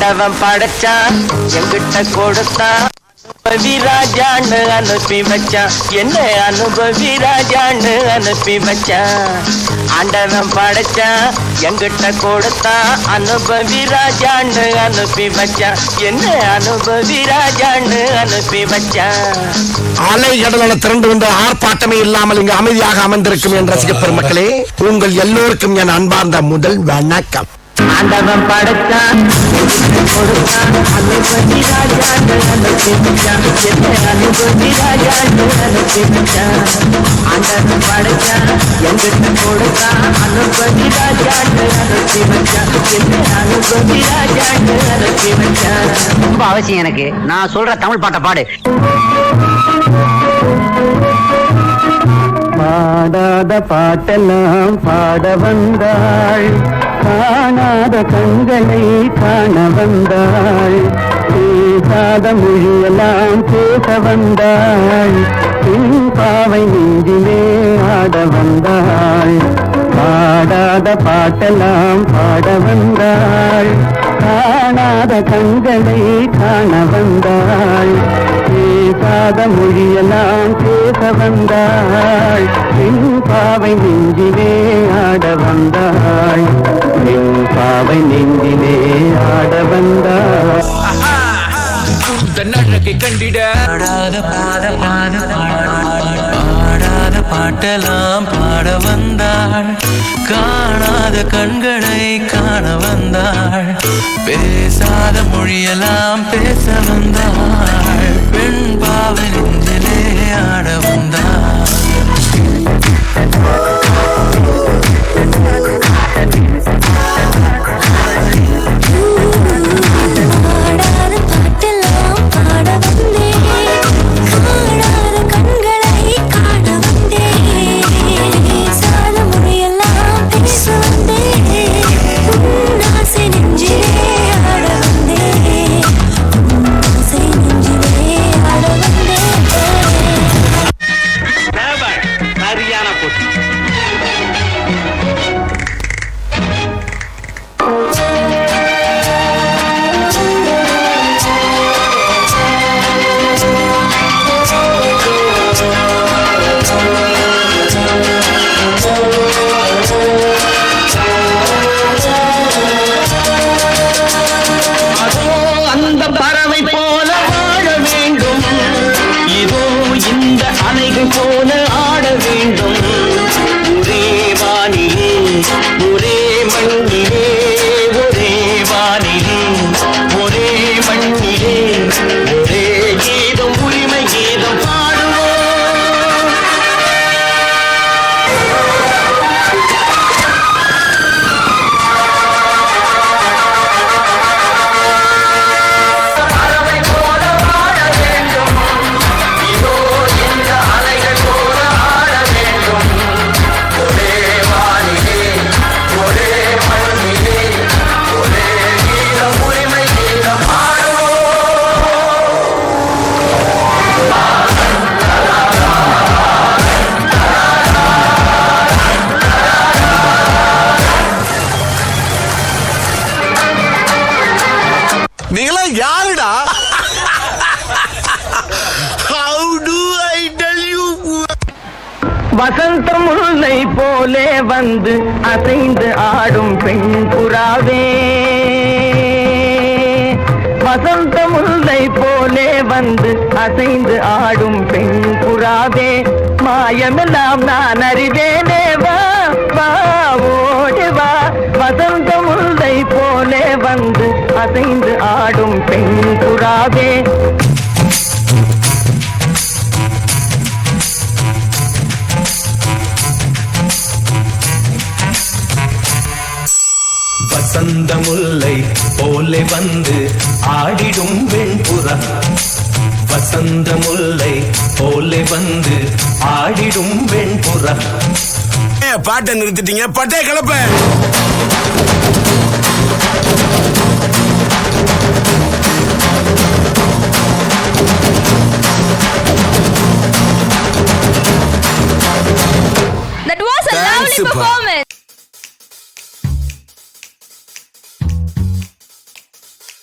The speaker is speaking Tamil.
ஆண்டவன் படைச்சான் எங்கிட்ட கொடுத்தான் அனுபவி ராஜான்னு அனுப்பி வச்சான் என்ன அனுபவி ராஜான்னு அனுப்பி வச்சான் ஆண்டவன் படைச்சான் எங்கிட்ட கொடுத்தான் அனுபவி ராஜான்னு அனுப்பி வச்சான் என்ன அனுபவி ராஜான்னு அனுப்பி வச்சான். அலை கடலான திரண்டு வந்த ஆர்ப்பாட்டமே இல்லாமல் இங்கு அமைதியாக அமர்ந்திருக்கும் என் ரசிக பெருமக்களே, உங்கள் எல்லோருக்கும் என் அன்பார்ந்த முதல் வணக்கம். ஆண்டவன் படைச்சான் கொடுத்தான் அனுபவி ராஜான்னு அனுப்பி வச்சான் என்ன அனுபவி ராஜான்னு அனுப்பி வச்சான் ஆண்டவன் படைச்சான் எங்கிட்ட கொடுத்தான் அனுபவி ராஜான்னு அனுப்பி வச்சான் என்ன அனுபவி ராஜான்னு அனுப்பி வச்சான். ரொம்ப அவசியம் எனக்கு. நான் சொல்ற தமிழ் பாட்டை பாடு. பாடாத பாட்டெல்லாம் பாட வந்தாள், காணாத கண்களை காண வந்தாள், பேசாத மொழியெல்லாம் பேச வந்தாள், பின் பாவை நெஞ்சிலே ஆட வந்தாள். பாடாத பாட்டெல்லாம் பாட வந்தாள், காணாத கண்களை காண வந்தாள், பேசாத மொழியெல்லாம் பேச வந்தாள், பின் பாவை நெஞ்சிலே ஆட வந்தாள், பின் பாவை நெஞ்சிலே ஆட வந்தாள். அழகை கண்டிட பாடாத பாட்டெல்லாம் பாட வந்தாள், காணாத கண்களை காண வந்தாள், பேசாத மொழியெல்லாம் பேச வந்தாள், பெண் பாவை நெஞ்சிலே ஆட வந்தாள். போல ஆட வேண்டும் ஒரே வானிலே ஒரே மண்ணிலே ஒரே வானிலே ஒரே மண்ணிலே ஒரே கீதம் உரிமை கீதம் பாடுவோம். பறவை போல வாழ வேண்டும் இதோ இந்த அலைகள் போல ஆட வேண்டும் ஒரே வானிலே ஒரே மண்ணிலே ஒரே கீதம் உரிமை கீதம் நீங்களா யாருடா? How do I tell you? வசந்த முல்லை போலே வந்து அசைந்து ஆடும் பெண் புறாவே, வசந்த முல்லை போலே வந்து அசைந்து ஆடும் பெண் புறாவே, மாயமெல்லாம் நான் அறிவேனே வா வா ஓடி வா, வசந்த முல்லை போலே வந்து அசைந்து ஆடும் பெண் புறாவே. வசந்த முல்லை போலே வந்து ஆடிடும் வெண்புறா, வசந்த முல்லை போலே வந்து ஆடிடும் வெண்புறா. பாட்டை நிறுத்திட்டீங்க, பட்டே கிளப்ப. That was a lovely performance.